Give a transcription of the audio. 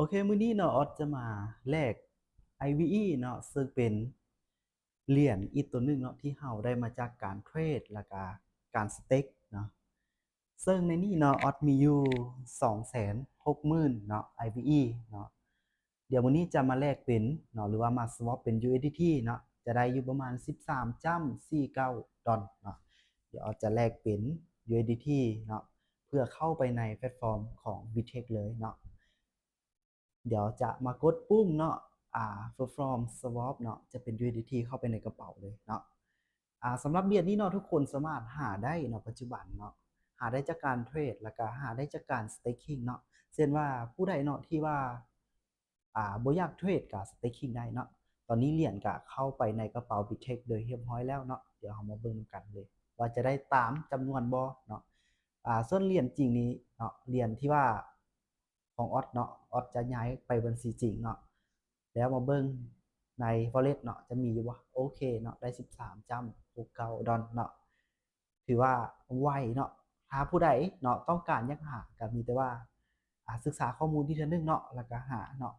โอเคมื้อนี้เนาะออสจะมาแลก IVE เนาะซึ่งเป็นเหรียญอีกตัวหนึ่งเนาะที่เราได้มาจากการเทรดแล้วก็การสเต็กเนาะซึ่งในนี้เนาะออสมีอยู่260,000เนาะ IVE เนาะเดี๋ยววันนี้จะมาแลกเป็นเนาะหรือว่ามา swap เป็น USDT เนาะจะได้อยู่ประมาณ13.49ดอลเนาะเดี๋ยวออสจะแลกเป็น USDT เนาะเพื่อเข้าไปในแพลตฟอร์มของ Bittrex เลยเนาะ เดี๋ยวจะมากดปุ่มเนาะperform swap เนาะจะเป็น USDT เข้าไปในกระเป๋าเลยเนาะสำหรับเหรียญนี้เนาะทุกคนสามารถหาได้เนาะปัจจุบันเนาะหาได้จากการเทรดแล้วก็หาได้จากการ staking เนาะเช่นว่าผู้ใดเนาะที่ว่าบ่อยากเทรดก็ staking ได้เนาะตอนนี้เหรียญก็เข้าไปในกระเป๋า Bittrex โดยเรียบร้อยแล้วเนาะเดี๋ยวเรามาเบิ่งกันเลยว่าจะได้ตามจำนวนบ่เนาะส่วนเหรียญจริงนี้เนาะเหรียญที่ว่าของออสเนาะออสจะย้ายไปบัญชีจริงเนาะแล้วมาเบิ่งใน wallet เนาะจะมีอยู่ว่าโอเคเนาะได้13.69ดอลเนาะถือว่าไวเนาะถ้าผู้ใดเนาะต้องการอยากหาก็มีแต่ว่าศึกษาข้อมูลที่เทื่อนึงเนาะแล้วก็หาเนาะ